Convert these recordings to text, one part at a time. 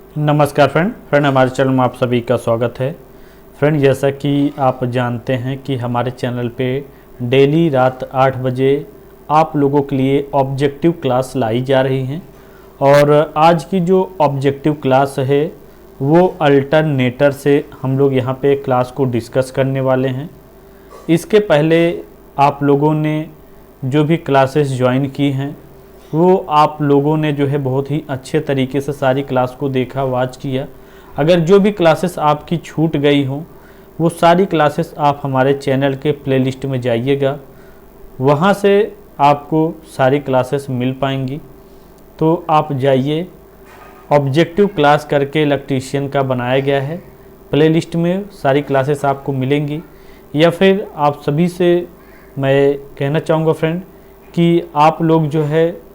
नमस्कार फ्रेंड हमारे चैनल में आप सभी का स्वागत है। फ्रेंड, जैसा कि आप जानते हैं कि हमारे चैनल पे डेली रात 8 बजे आप लोगों के लिए ऑब्जेक्टिव क्लास लाई जा रही हैं और आज की जो ऑब्जेक्टिव क्लास है वो अल्टरनेटर से हम लोग यहाँ पे क्लास को डिस्कस करने वाले हैं। इसके पहले आप लोगों ने जो भी क्लासेस ज्वाइन की हैं वो आप लोगों ने जो है बहुत ही अच्छे तरीके से सारी क्लास को देखा, वॉच किया। अगर जो भी क्लासेस आपकी छूट गई हों वो सारी क्लासेस आप हमारे चैनल के प्लेलिस्ट में जाइएगा, वहाँ से आपको सारी क्लासेस मिल पाएंगी। तो आप जाइए, ऑब्जेक्टिव क्लास करके इलेक्ट्रीशियन का बनाया गया है, प्लेलिस्ट में सारी क्लासेस आपको मिलेंगी। या फिर आप सभी से मैं कहना चाहूँगा फ्रेंड कि आप लोग जो है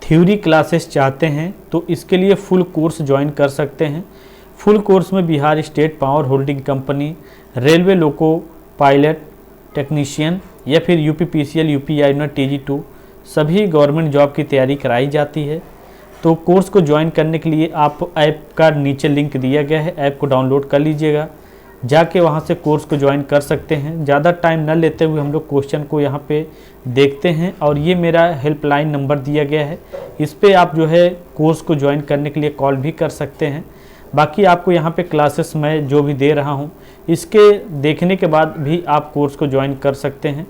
थ्योरी क्लासेस चाहते हैं तो इसके लिए फुल कोर्स ज्वाइन कर सकते हैं। फुल कोर्स में Bihar state power holding company, railway loco pilot technician या फिर यूपीपीसीएल, यूपीआई, TG2 सभी गवर्नमेंट जॉब की तैयारी कराई जाती है। तो कोर्स को ज्वाइन करने के लिए आप ऐप का नीचे लिंक दिया गया है, ऐप को डाउनलोड कर लीजिएगा, जाके वहाँ से कोर्स को ज्वाइन कर सकते हैं। ज़्यादा टाइम न लेते हुए हम लोग क्वेश्चन को यहाँ पे देखते हैं और ये मेरा हेल्पलाइन नंबर दिया गया है, इस पे आप जो है कोर्स को ज्वाइन करने के लिए कॉल भी कर सकते हैं। बाकी आपको यहाँ पे क्लासेस मैं जो भी दे रहा हूँ इसके देखने के बाद भी आप कोर्स को ज्वाइन कर सकते हैं।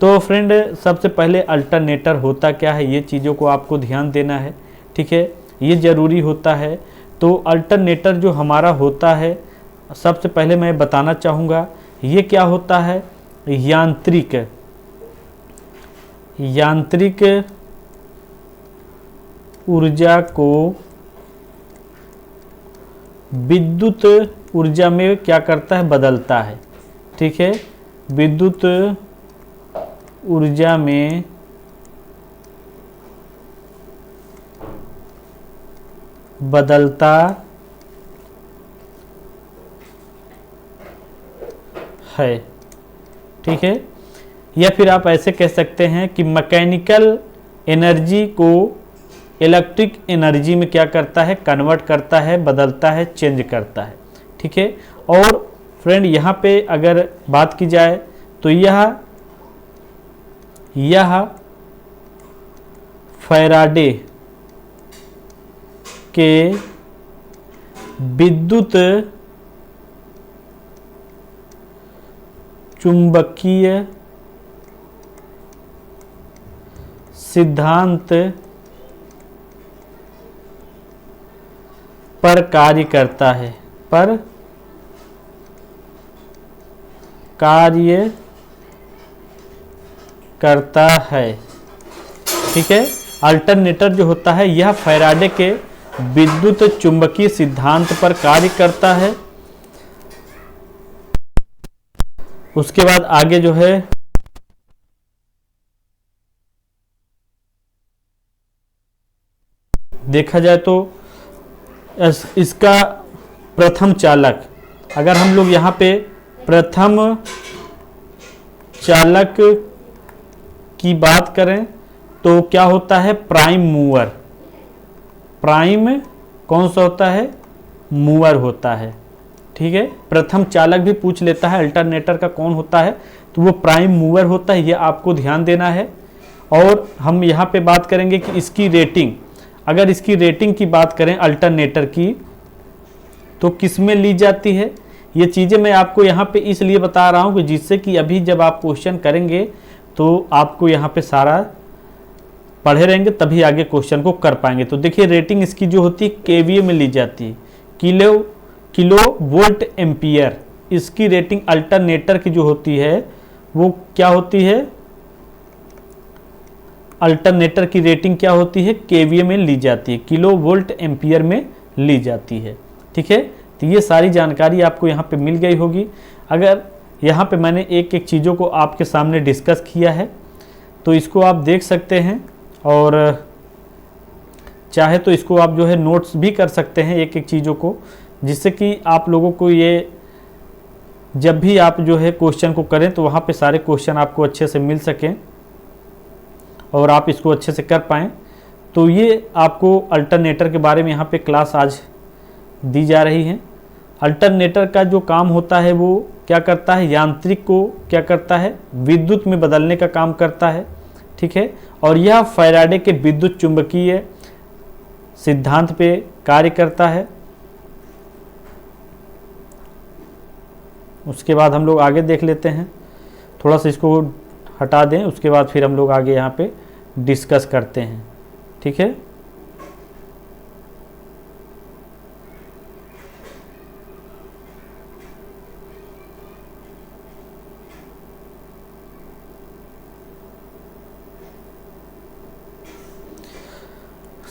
तो फ्रेंड, सबसे पहले अल्टरनेटर होता क्या है ये चीज़ों को आपको ध्यान देना है, ठीक है, ये ज़रूरी होता है। तो अल्टरनेटर जो हमारा होता है, सबसे पहले मैं बताना चाहूँगा ये क्या होता है। यांत्रिक ऊर्जा को विद्युत ऊर्जा में क्या करता है, बदलता है, ठीक है, विद्युत ऊर्जा में बदलता है, ठीक है। या फिर आप ऐसे कह सकते हैं कि मैकेनिकल एनर्जी को इलेक्ट्रिक एनर्जी में क्या करता है, कन्वर्ट करता है, बदलता है, चेंज करता है, ठीक है। और फ्रेंड, यहाँ पे अगर बात की जाए तो यह फैराडे के विद्युत चुंबकीय सिद्धांत पर कार्य करता है, ठीक है। अल्टरनेटर जो होता है यह फैराडे के विद्युत चुंबकीय सिद्धांत पर कार्य करता है। उसके बाद आगे जो है देखा जाए तो इसका प्रथम चालक, अगर हम लोग यहाँ पे प्रथम चालक की बात करें तो क्या होता है, प्राइम मूवर। प्राइम कौन सा होता है, मूवर होता है, ठीक है। प्रथम चालक भी पूछ लेता है अल्टरनेटर का कौन होता है, तो वो प्राइम मूवर होता है, ये आपको ध्यान देना है। और हम यहाँ पे बात करेंगे कि इसकी रेटिंग, अगर इसकी रेटिंग की बात करें अल्टरनेटर की तो किस में ली जाती है, ये चीज़ें मैं आपको यहाँ पे इसलिए बता रहा हूँ कि जिससे कि अभी जब आप क्वेश्चन करेंगे तो आपको यहाँ पे सारा पढ़े रहेंगे तभी आगे क्वेश्चन को कर पाएंगे। तो देखिए, रेटिंग इसकी जो होती है केवीए में ली जाती है, किलो वोल्ट एम्पियर। इसकी रेटिंग अल्टरनेटर की जो होती है वो क्या होती है, अल्टरनेटर की रेटिंग क्या होती है, केवीए में ली जाती है, किलो वोल्ट एम्पियर में ली जाती है, ठीक है। तो ये सारी जानकारी आपको यहाँ पे मिल गई होगी। अगर यहाँ पे मैंने एक एक चीज़ों को आपके सामने डिस्कस किया है तो इसको आप देख सकते हैं और चाहे तो इसको आप जो है नोट्स भी कर सकते हैं एक एक चीज़ों को, जिससे कि आप लोगों को ये जब भी आप जो है क्वेश्चन को करें तो वहाँ पे सारे क्वेश्चन आपको अच्छे से मिल सकें और आप इसको अच्छे से कर पाएँ। तो ये आपको अल्टरनेटर के बारे में यहाँ पे क्लास आज दी जा रही है। अल्टरनेटर का जो काम होता है वो क्या करता है, यांत्रिक को क्या करता है, विद्युत में बदलने का काम करता है, ठीक है। और यह फैराडे के विद्युत चुंबकीय सिद्धांत पे कार्य करता है। उसके बाद हम लोग आगे देख लेते हैं, थोड़ा सा इसको हटा दें, उसके बाद फिर हम लोग आगे यहाँ पे डिस्कस करते हैं, ठीक है।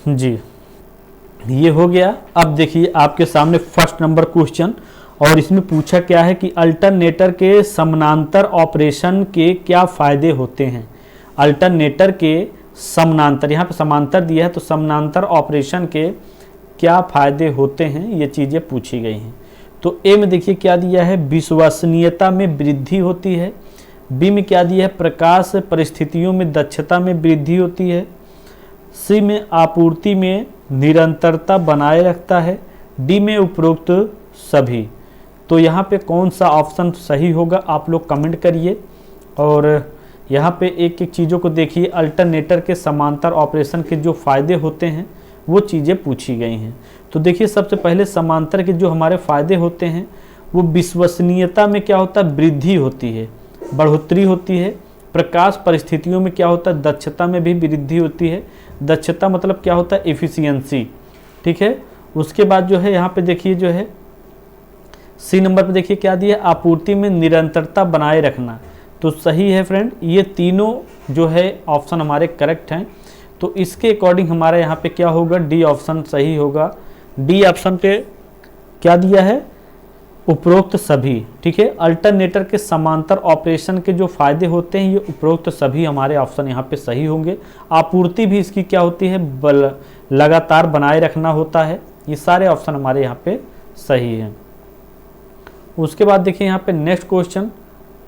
जी, ये हो गया। अब देखिए आपके सामने फर्स्ट नंबर क्वेश्चन, और इसमें पूछा क्या है कि अल्टरनेटर के समानांतर ऑपरेशन के क्या फायदे होते हैं। अल्टरनेटर के समानांतर, यहाँ पे समांतर दिया है तो समानांतर ऑपरेशन के क्या फायदे होते हैं, ये चीज़ें पूछी गई हैं। तो ए में देखिए क्या दिया है, विश्वसनीयता में वृद्धि होती है। बी में क्या दिया है, प्रकाश परिस्थितियों में दक्षता में वृद्धि होती है। सी में आपूर्ति में निरंतरता बनाए रखता है। डी में उपरोक्त सभी। तो यहाँ पे कौन सा ऑप्शन सही होगा आप लोग कमेंट करिए। और यहाँ पे एक एक चीज़ों को देखिए, अल्टरनेटर के समांतर ऑपरेशन के जो फ़ायदे होते हैं वो चीज़ें पूछी गई हैं। तो देखिए सबसे पहले समांतर के जो हमारे फ़ायदे होते हैं वो विश्वसनीयता में क्या होता है, वृद्धि होती है, बढ़ोतरी होती है। प्रकाश परिस्थितियों में क्या होता है, दक्षता में भी वृद्धि होती है। दक्षता मतलब क्या होता है, एफिशिएंसी, ठीक है। उसके बाद जो है यहाँ पे देखिए जो है सी नंबर पे देखिए क्या दिया, आपूर्ति में निरंतरता बनाए रखना। तो सही है फ्रेंड, ये तीनों जो है ऑप्शन हमारे करेक्ट हैं। तो इसके अकॉर्डिंग हमारा यहाँ पे क्या होगा, डी ऑप्शन सही होगा। डी ऑप्शन पे क्या दिया है, उपरोक्त सभी, ठीक है। अल्टरनेटर के समांतर ऑपरेशन के जो फायदे होते हैं ये उपरोक्त सभी हमारे ऑप्शन यहाँ पे सही होंगे। आपूर्ति भी इसकी क्या होती है, लगातार बनाए रखना होता है। ये सारे ऑप्शन हमारे यहाँ पे सही हैं। उसके बाद देखिए यहाँ पे नेक्स्ट क्वेश्चन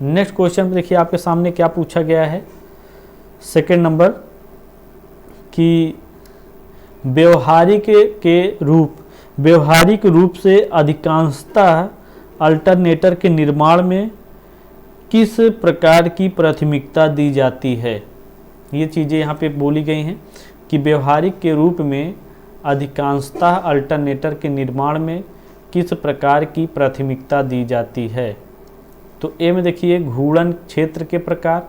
पे देखिए आपके सामने क्या पूछा गया है, सेकेंड नंबर, कि व्यवहारिक रूप से अधिकांशतः अल्टरनेटर के निर्माण में किस प्रकार की प्राथमिकता दी जाती है। ये चीज़ें यहाँ पे बोली गई हैं कि व्यवहारिक के रूप में अधिकांशतः अल्टरनेटर के निर्माण में किस प्रकार की प्राथमिकता दी जाती है। तो ए में देखिए घूर्णन क्षेत्र के प्रकार,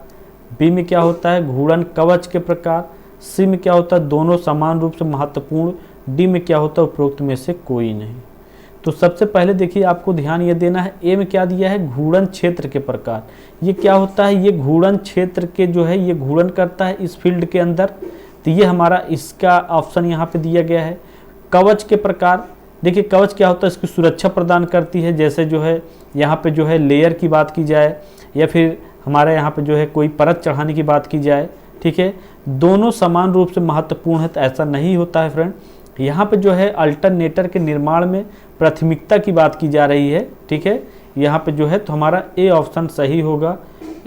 बी में क्या होता है, घूर्णन कवच के प्रकार, सी में क्या होता है, दोनों समान रूप से महत्वपूर्ण, डी में क्या होता है, उपरोक्त में से कोई नहीं। तो सबसे पहले देखिए आपको ध्यान ये देना है, ए में क्या दिया है, घूर्णन क्षेत्र के प्रकार। ये क्या होता है, ये घूर्णन क्षेत्र के जो है ये घूर्णन करता है इस फील्ड के अंदर। तो ये हमारा इसका ऑप्शन यहाँ पे दिया गया है। कवच के प्रकार, देखिए कवच क्या होता है, इसकी सुरक्षा प्रदान करती है। जैसे जो है यहाँ पे जो है लेयर की बात की जाए, या फिर हमारे यहाँ पे जो है कोई परत चढ़ाने की बात की जाए, ठीक है। दोनों समान रूप से महत्वपूर्ण है, तो ऐसा नहीं होता है फ्रेंड। यहाँ पे जो है अल्टरनेटर के निर्माण में प्राथमिकता की बात की जा रही है, ठीक है। यहाँ पे जो है तो हमारा ए ऑप्शन सही होगा।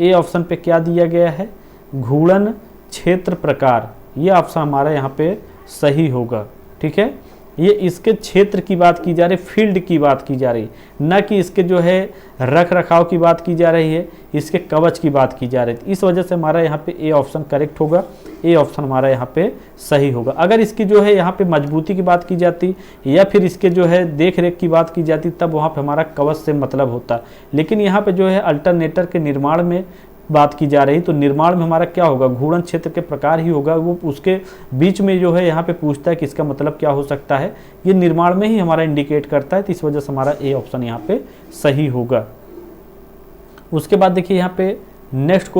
ए ऑप्शन पे क्या दिया गया है, घूर्णन क्षेत्र प्रकार, ये ऑप्शन हमारा यहाँ पे सही होगा, ठीक है। ये इसके क्षेत्र की बात की जा रही, फील्ड की बात की जा रही, न कि इसके जो है रख रखाव की बात की जा रही है, इसके कवच की बात की जा रही है। इस वजह से हमारा यहाँ पे ए ऑप्शन करेक्ट होगा, ए ऑप्शन हमारा यहाँ पे सही होगा। अगर इसकी जो है यहाँ पे मजबूती की बात की जाती या फिर इसके जो है देख रेख की बात की जाती, तब वहाँ पे हमारा कवच से मतलब होता। लेकिन यहाँ पे जो है अल्टरनेटर के निर्माण में बात की जा रही, तो निर्माण में हमारा क्या होगा, घूर्णन क्षेत्र के प्रकार ही होगा। वो उसके बीच में जो है यहाँ पे पूछता है कि इसका मतलब क्या हो सकता है, ये निर्माण में ही हमारा इंडिकेट करता है। तो इस वजह से हमारा ए ऑप्शन यहाँ पे सही होगा। उसके बाद देखिए यहाँ पे नेक्स्ट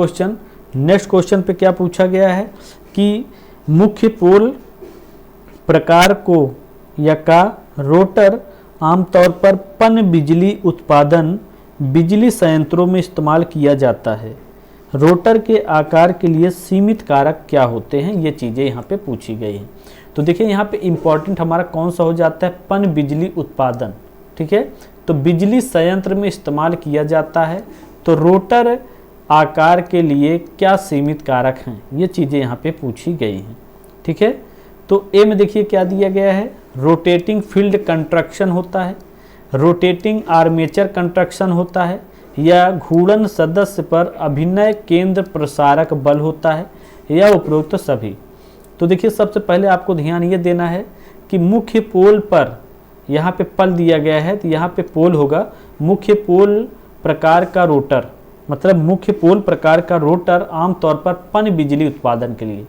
क्वेश्चन पे क्या पूछा गया है कि मुख्य पोल प्रकार को या का रोटर आमतौर पर पन बिजली उत्पादन बिजली संयंत्रों में इस्तेमाल किया जाता है। रोटर के आकार के लिए सीमित कारक क्या होते हैं, ये चीज़ें यहाँ पे पूछी गई हैं। तो देखिए यहाँ पे इम्पॉर्टेंट हमारा कौन सा हो जाता है, पन बिजली उत्पादन, ठीक है। तो बिजली संयंत्र में इस्तेमाल किया जाता है, तो रोटर आकार के लिए क्या सीमित कारक हैं, ये चीज़ें यहाँ पे पूछी गई हैं, ठीक है। तो ए में देखिए क्या दिया गया है, रोटेटिंग फील्ड कंट्रक्शन होता है, रोटेटिंग आर्मेचर कंट्रक्शन होता है, या घूर्णन सदस्य पर अभिनय केंद्र प्रसारक बल होता है, या उपरोक्त सभी। तो देखिए सबसे पहले आपको ध्यान ये देना है कि मुख्य पोल पर यहाँ पे पल दिया गया है, तो यहाँ पे पोल होगा मुख्य पोल प्रकार का रोटर, मतलब मुख्य पोल प्रकार का रोटर आमतौर पर पन बिजली उत्पादन के लिए।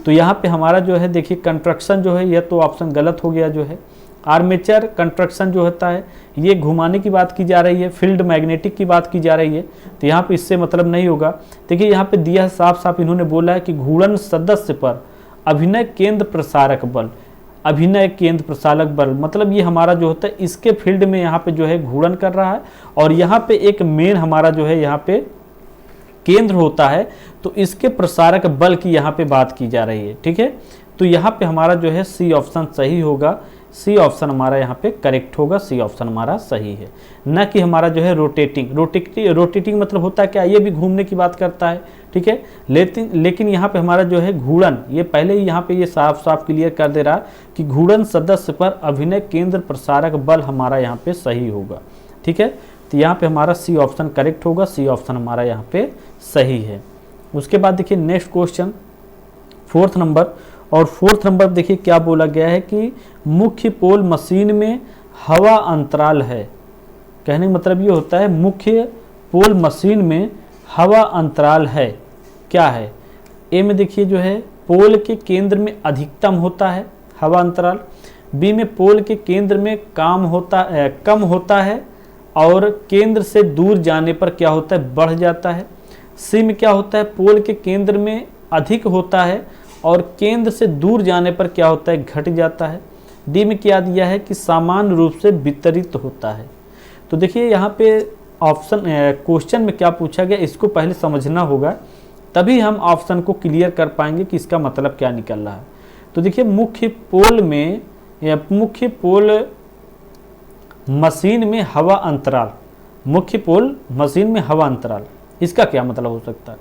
तो यहाँ पे हमारा जो है देखिए कंट्रक्शन जो है, यह तो ऑप्शन गलत हो गया जो है। आर्मेचर कंट्रक्शन जो होता है ये घुमाने की बात की जा रही है, फील्ड मैग्नेटिक की बात की जा रही है, तो यहाँ पे इससे मतलब नहीं होगा। देखिए यहाँ पे दिया साफ साफ इन्होंने बोला है कि घूर्णन सदस्य पर अभिनय केंद्र प्रसारक बल, अभिनय केंद्र प्रसारक बल मतलब ये हमारा जो होता है इसके फील्ड में यहाँ पे जो है घूर्णन कर रहा है, और यहाँ पे एक मेन हमारा जो है यहाँ पे केंद्र होता है, तो इसके प्रसारक बल की यहाँ पे बात की जा रही है। ठीक है, तो यहाँ पे हमारा जो है सी ऑप्शन सही होगा, सी ऑप्शन हमारा यहाँ पे करेक्ट होगा, सी ऑप्शन हमारा सही है, न कि हमारा जो है रोटेटिंग मतलब होता है क्या, ये भी घूमने की बात करता है। ठीक है, लेकिन यहाँ पे हमारा जो है घूर्णन, ये पहले ही यहाँ पे ये साफ साफ क्लियर कर दे रहा कि घूर्णन सदस्य पर अभिनय केंद्र प्रसारक बल हमारा यहाँ पे सही होगा। ठीक है, तो यहाँ पे हमारा सी ऑप्शन करेक्ट होगा, सी ऑप्शन हमारा यहाँ पे सही है। उसके बाद देखिए नेक्स्ट क्वेश्चन 4th नंबर, और 4th नंबर देखिए क्या बोला गया है कि मुख्य पोल मशीन में हवा अंतराल है। कहने का मतलब ये होता है मुख्य पोल मशीन में हवा अंतराल है, क्या है। ए में देखिए जो है पोल के केंद्र में अधिकतम होता है हवा अंतराल, बी में पोल के केंद्र में कम होता है और केंद्र से दूर जाने पर क्या होता है, बढ़ जाता है। सी में क्या होता है, पोल के केंद्र में अधिक होता है और केंद्र से दूर जाने पर क्या होता है, घट जाता है। डी में क्या दिया है कि सामान्य रूप से वितरित होता है। तो देखिए यहाँ पे ऑप्शन क्वेश्चन में क्या पूछा गया, इसको पहले समझना होगा, तभी हम ऑप्शन को क्लियर कर पाएंगे कि इसका मतलब क्या निकल रहा है। तो देखिए मुख्य पोल में या मुख्य पोल मशीन में हवा अंतराल, मुख्य पोल मशीन में हवा अंतराल, इसका क्या मतलब हो सकता है।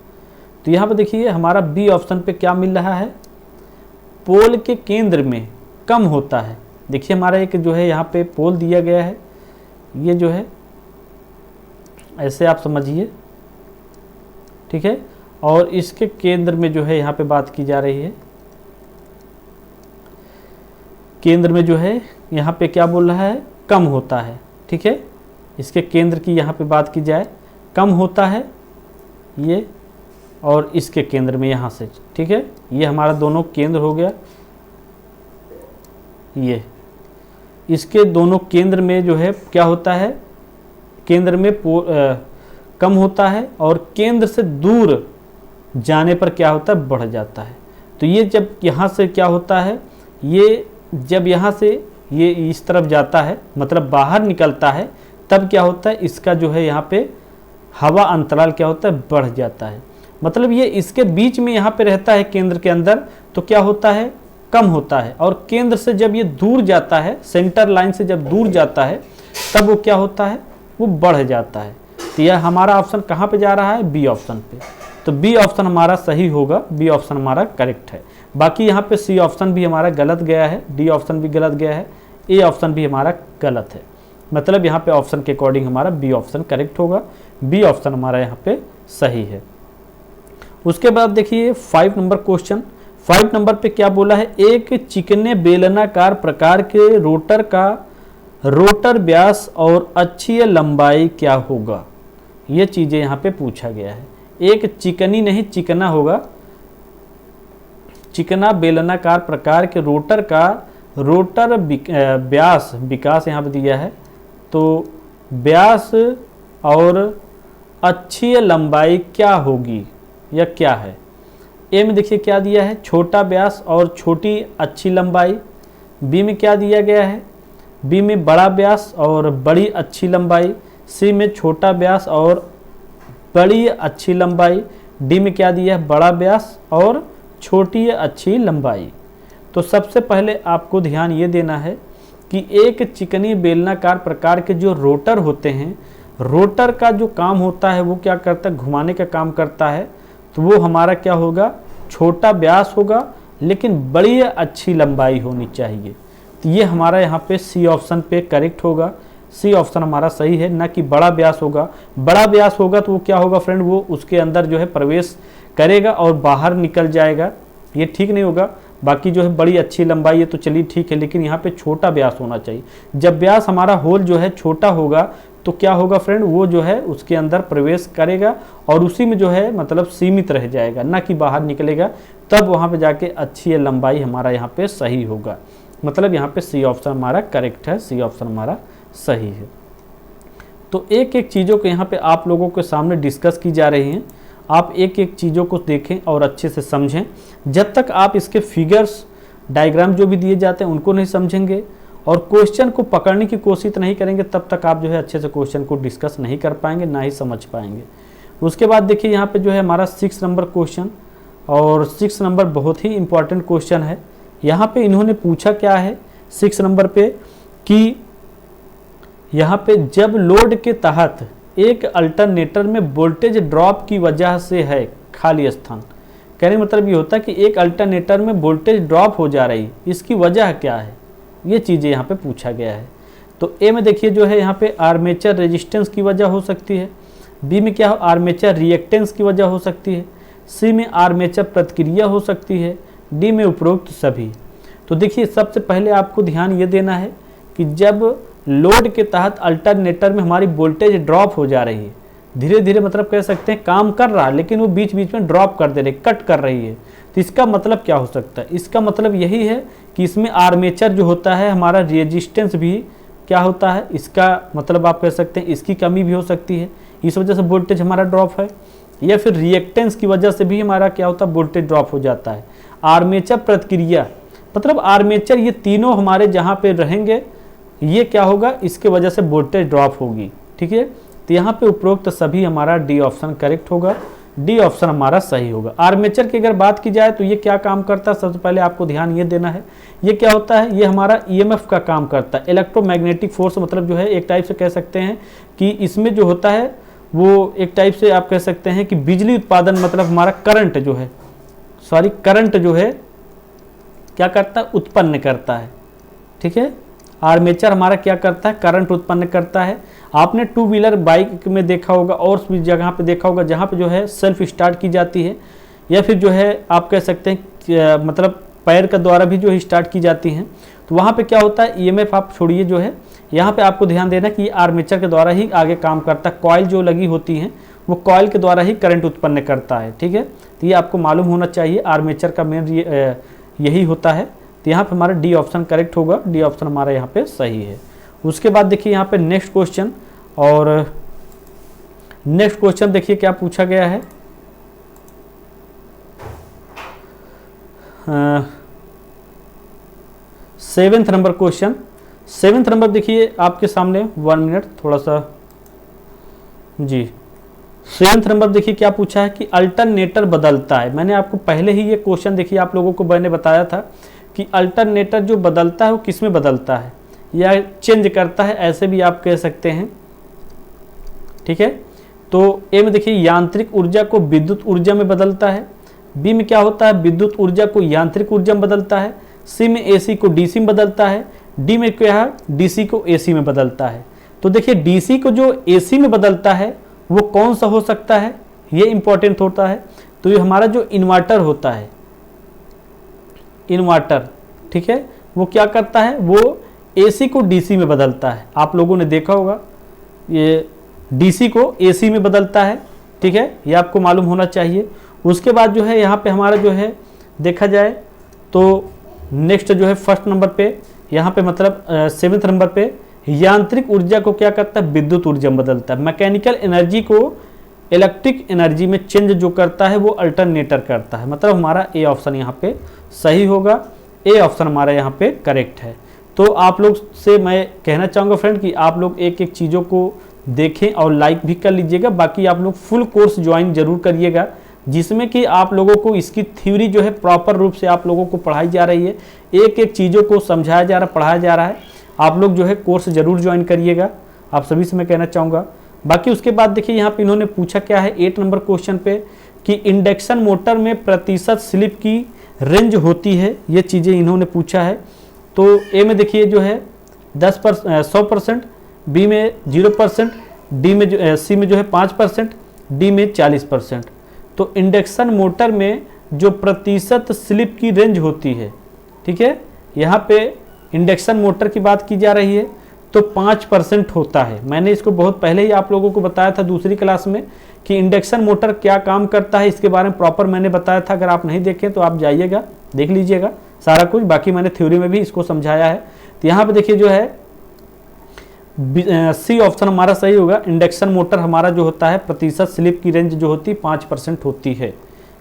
तो यहाँ पे देखिए हमारा बी ऑप्शन पे क्या मिल रहा है, पोल के केंद्र में कम होता है। देखिए हमारा एक जो है यहाँ पे पोल दिया गया है, ये जो है ऐसे आप समझिए, ठीक है, और इसके केंद्र में जो है यहाँ पे बात की जा रही है, केंद्र में जो है यहाँ पे क्या बोल रहा है, कम होता है। ठीक है, इसके केंद्र की यहाँ पे बात की जाए, कम होता है ये, और इसके केंद्र में यहाँ से, ठीक है, ये हमारा दोनों केंद्र हो गया, ये इसके दोनों केंद्र में जो है क्या होता है, केंद्र में कम होता है और केंद्र से दूर जाने पर क्या होता है, बढ़ जाता है। तो ये जब यहाँ से क्या होता है, ये जब यहाँ से ये इस तरफ जाता है मतलब बाहर निकलता है, तब क्या होता है, इसका जो है यहाँ पे हवा अंतराल क्या होता है, बढ़ जाता है। मतलब ये इसके बीच में यहाँ पे रहता है केंद्र के अंदर, तो क्या होता है, कम होता है, और केंद्र से जब ये दूर जाता है, सेंटर लाइन से जब दूर जाता है, तब वो क्या होता है, वो बढ़ जाता है। तो यह हमारा ऑप्शन कहाँ पे जा रहा है, बी ऑप्शन पे। तो बी ऑप्शन हमारा सही होगा, बी ऑप्शन हमारा करेक्ट है। बाकी यहाँ पे सी ऑप्शन भी हमारा गलत गया है, डी ऑप्शन भी गलत गया है, ए ऑप्शन भी हमारा गलत है। मतलब यहाँ पे ऑप्शन के अकॉर्डिंग हमारा बी ऑप्शन करेक्ट होगा, बी ऑप्शन हमारा यहाँ पे सही है। उसके बाद देखिए 5 नंबर क्वेश्चन, 5 नंबर पे क्या बोला है, एक चिकने बेलनाकार प्रकार के रोटर का रोटर व्यास और अक्षीय लंबाई क्या होगा, ये चीजें यहाँ पे पूछा गया है। एक चिकनी नहीं चिकना होगा, चिकना बेलनाकार प्रकार के रोटर का रोटर व्यास, विकास यहाँ पे दिया है, तो व्यास और अक्षीय लंबाई क्या होगी या क्या है। ए में देखिए क्या दिया है, छोटा व्यास और छोटी अच्छी लंबाई। बी में क्या दिया गया है, बी में बड़ा व्यास और बड़ी अच्छी लंबाई। सी में छोटा व्यास और बड़ी अच्छी लंबाई। डी में क्या दिया है, बड़ा व्यास और छोटी अच्छी लंबाई। तो सबसे पहले आपको ध्यान ये देना है कि एक चिकनी बेलनाकार प्रकार के जो रोटर होते हैं, रोटर का जो काम होता है वो क्या करता है, घुमाने का काम करता है। तो वो हमारा क्या होगा, छोटा व्यास होगा लेकिन बड़ी अच्छी लंबाई होनी चाहिए। तो ये हमारा यहाँ पे सी ऑप्शन पे करेक्ट होगा। सी ऑप्शन हमारा सही है, ना कि बड़ा व्यास होगा। बड़ा व्यास होगा तो वो क्या होगा फ्रेंड, वो उसके अंदर जो है प्रवेश करेगा और बाहर निकल जाएगा, ये ठीक नहीं होगा। बाकी जो है बड़ी अच्छी लंबाई है तो चलिए ठीक है, लेकिन यहाँ पे छोटा व्यास होना चाहिए। जब व्यास हमारा होल जो है छोटा होगा तो क्या होगा फ्रेंड, वो जो है उसके अंदर प्रवेश करेगा और उसी में जो है मतलब सीमित रह जाएगा, ना कि बाहर निकलेगा। तब वहाँ पे जाके अच्छी लंबाई हमारा यहाँ पे सही होगा। मतलब यहाँ पे सी ऑप्शन हमारा करेक्ट है, सी ऑप्शन हमारा सही है। तो एक एक चीज़ों को यहाँ पे आप लोगों के सामने डिस्कस की जा रही हैं, आप एक एक चीज़ों को देखें और अच्छे से समझें। जब तक आप इसके फिगर्स डायग्राम जो भी दिए जाते हैं उनको नहीं समझेंगे और क्वेश्चन को पकड़ने की कोशिश नहीं करेंगे, तब तक आप जो है अच्छे से क्वेश्चन को डिस्कस नहीं कर पाएंगे, ना ही समझ पाएंगे। उसके बाद देखिए यहाँ पे जो है हमारा 6 नंबर क्वेश्चन, और 6 नंबर बहुत ही इंपॉर्टेंट क्वेश्चन है। यहाँ पे इन्होंने पूछा क्या है 6 नंबर पे कि यहाँ पे जब लोड के तहत एक अल्टरनेटर में वोल्टेज ड्रॉप की वजह से है खाली स्थान, कहने मतलब ये होता है कि एक अल्टरनेटर में वोल्टेज ड्रॉप हो जा रही, इसकी वजह क्या है, ये चीज़ें यहाँ पे पूछा गया है। तो ए में देखिए जो है यहाँ पे आर्मेचर रेजिस्टेंस की वजह हो सकती है, बी में क्या हो आर्मेचर रिएक्टेंस की वजह हो सकती है, सी में आर्मेचर प्रतिक्रिया हो सकती है, डी में उपरोक्त सभी। तो देखिए सबसे पहले आपको ध्यान ये देना है कि जब लोड के तहत अल्टरनेटर में हमारी वोल्टेज ड्रॉप हो जा रही है, धीरे धीरे मतलब कह सकते हैं काम कर रहा है लेकिन वो बीच बीच में ड्रॉप कर दे रही, कट कर रही है, तो इसका मतलब क्या हो सकता है, इसका मतलब यही है कि इसमें आर्मेचर जो होता है हमारा रेजिस्टेंस भी क्या होता है, इसका मतलब आप कह सकते हैं इसकी कमी भी हो सकती है, इस वजह से वोल्टेज हमारा ड्रॉप है। या फिर रिएक्टेंस की वजह से भी हमारा क्या होता है वोल्टेज ड्रॉप हो जाता है। आर्मेचर प्रतिक्रिया मतलब आर्मेचर, ये तीनों हमारे जहाँ पे रहेंगे ये क्या होगा, इसके वजह से वोल्टेज ड्रॉप होगी। ठीक है, तो यहाँ पे उपरोक्त सभी हमारा डी ऑप्शन करेक्ट होगा, डी ऑप्शन हमारा सही होगा। आर्मेचर की अगर बात की जाए तो ये क्या काम करता है, सबसे पहले आपको ध्यान ये देना है, ये क्या होता है, ये हमारा ईएमएफ का काम करता है, इलेक्ट्रोमैग्नेटिक फोर्स, मतलब जो है एक टाइप से कह सकते हैं कि इसमें जो होता है वो एक टाइप से आप कह सकते हैं कि बिजली उत्पादन, मतलब हमारा करंट जो है, करंट जो है क्या करता है, उत्पन्न करता है। ठीक है, आर्मेचर हमारा क्या करता है, करंट उत्पन्न करता है। आपने 2 व्हीलर बाइक में देखा होगा और भी जगह पे देखा होगा जहाँ पे जो है सेल्फ स्टार्ट की जाती है, या फिर जो है आप कह सकते हैं मतलब पैर का द्वारा भी जो है स्टार्ट की जाती हैं, तो वहाँ पे क्या होता है ईएमएफ आप छोड़िए, जो है यहाँ पे आपको ध्यान देना कि ये आर्मेचर के द्वारा ही आगे काम करता है। कॉइल जो लगी होती हैं वो कॉइल के द्वारा ही करंट उत्पन्न करता है। ठीक है, तो ये आपको मालूम होना चाहिए, आर्मेचर का मेन यही होता है। तो यहाँ पे हमारा डी ऑप्शन करेक्ट होगा, डी ऑप्शन हमारा यहाँ पे सही है। उसके बाद देखिए यहाँ पे नेक्स्ट क्वेश्चन, और नेक्स्ट क्वेश्चन देखिए क्या पूछा गया है। 7th number question, 7th number देखिए आपके सामने, 1 मिनट थोड़ा सा जी। 7th नंबर देखिए क्या पूछा है कि अल्टरनेटर बदलता है। मैंने आपको पहले ही ये क्वेश्चन देखिए आप लोगों को मैंने बताया था कि अल्टरनेटर जो बदलता है वो किस में बदलता है या चेंज करता है, ऐसे भी आप कह सकते हैं। ठीक है, तो ए में देखिए यांत्रिक ऊर्जा को विद्युत ऊर्जा में बदलता है, बी में क्या होता है विद्युत ऊर्जा को यांत्रिक ऊर्जा में बदलता है, सी में एसी को डीसी में बदलता है, डी में क्या है डीसी को एसी में बदलता है। तो देखिए डीसी को जो एसी में बदलता है वो कौन सा हो सकता है, ये इंपॉर्टेंट होता है। तो ये हमारा जो इन्वर्टर होता है, इन्वर्टर, ठीक है, वो क्या करता है, वो एसी को डीसी में बदलता है। आप लोगों ने देखा होगा ये डीसी को एसी में बदलता है। ठीक है, ये आपको मालूम होना चाहिए। उसके बाद जो है यहाँ पे हमारा जो है देखा जाए तो नेक्स्ट जो है 1st नंबर पे, यहाँ पे मतलब 7th नंबर पे यांत्रिक ऊर्जा को क्या करता है विद्युत ऊर्जा में बदलता है। मैकेनिकल एनर्जी को इलेक्ट्रिक एनर्जी में चेंज जो करता है वो अल्टरनेटर करता है। मतलब हमारा ए ऑप्शन यहाँ पे सही होगा, ए ऑप्शन हमारा यहाँ पे करेक्ट है। तो आप लोग से मैं कहना चाहूँगा फ्रेंड कि आप लोग एक एक चीज़ों को देखें और लाइक भी कर लीजिएगा। बाकी आप लोग फुल कोर्स ज्वाइन जरूर करिएगा, जिसमें कि आप लोगों को इसकी थ्योरी जो है प्रॉपर रूप से आप लोगों को पढ़ाई जा रही है, एक एक चीज़ों को समझाया जा रहा है, पढ़ाया जा रहा है। आप लोग जो है कोर्स जरूर ज्वाइन करिएगा, आप सभी से मैं कहना चाहूँगा। बाकी उसके बाद देखिए यहाँ पे इन्होंने पूछा क्या है 8 नंबर क्वेश्चन पे कि इंडक्शन मोटर में प्रतिशत स्लिप की रेंज होती है, ये चीज़ें इन्होंने पूछा है। तो ए में देखिए जो है 100%, बी में 0%, डी में सी में जो है 5%, डी में 40%। तो इंडक्शन मोटर में जो प्रतिशत स्लिप की रेंज होती है, ठीक है, यहाँ पे इंडक्शन मोटर की बात की जा रही है तो 5% होता है। मैंने इसको बहुत पहले ही आप लोगों को बताया था दूसरी क्लास में कि इंडक्शन मोटर क्या काम करता है, इसके बारे में प्रॉपर मैंने बताया था। अगर आप नहीं देखें तो आप जाइएगा, देख लीजिएगा सारा कुछ, बाकी मैंने थ्योरी में भी इसको समझाया है। तो यहाँ पे देखिए जो है सी ऑप्शन हमारा सही होगा। इंडक्शन मोटर हमारा जो होता है प्रतिशत स्लिप की रेंज जो होती है 5% होती है।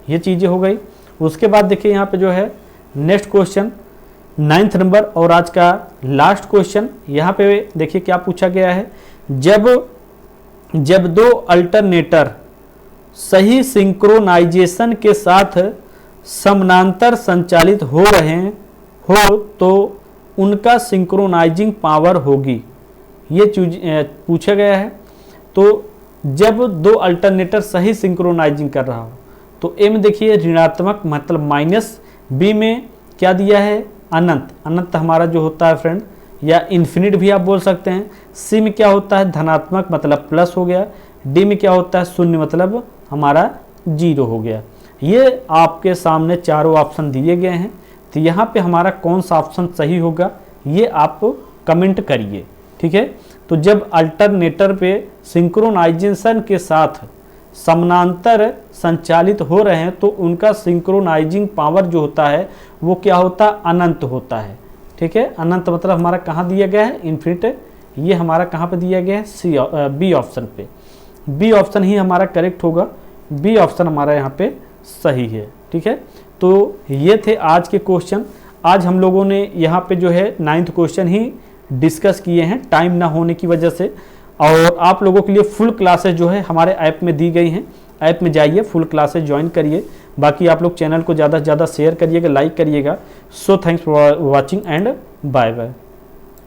ये चीज़ें हो गई। उसके बाद देखिए यहाँ पे जो है नेक्स्ट क्वेश्चन 9th नंबर और आज का लास्ट क्वेश्चन। यहाँ पे देखिए क्या पूछा गया है, जब दो अल्टरनेटर सही सिंक्रोनाइजेशन के साथ समानांतर संचालित हो रहे हो तो उनका सिंक्रोनाइजिंग पावर होगी। ये पूछा गया है। तो जब दो अल्टरनेटर सही सिंक्रोनाइजिंग कर रहा हो तो ए में देखिए ऋणात्मक मतलब माइनस, बी में क्या दिया है अनंत, अनंत हमारा जो होता है फ्रेंड या इन्फिनिट भी आप बोल सकते हैं। सी में क्या होता है धनात्मक मतलब प्लस हो गया। डी में क्या होता है शून्य मतलब हमारा जीरो हो गया। ये आपके सामने चारों ऑप्शन दिए गए हैं। तो यहाँ पे हमारा कौन सा ऑप्शन सही होगा ये आप कमेंट करिए, ठीक है। तो जब अल्टरनेटर पे सिंक्रोनाइजेशन के साथ समानांतर संचालित हो रहे हैं तो उनका सिंक्रोनाइजिंग पावर जो होता है वो क्या होता है अनंत होता है, ठीक है। अनंत मतलब हमारा कहाँ दिया गया है इन्फिनिट, ये हमारा कहाँ पे दिया गया है बी ऑप्शन पे। बी ऑप्शन ही हमारा करेक्ट होगा, बी ऑप्शन हमारा यहाँ पे सही है, ठीक है। तो ये थे आज के क्वेश्चन। आज हम लोगों ने यहाँ पे जो है 9th क्वेश्चन ही डिस्कस किए हैं टाइम ना होने की वजह से। और आप लोगों के लिए फुल क्लासेस जो है हमारे ऐप में दी गई हैं, ऐप में जाइए फुल क्लासेस ज्वाइन करिए। बाकी आप लोग चैनल को ज़्यादा से ज़्यादा शेयर करिएगा, लाइक करिएगा। So thanks for watching and bye bye.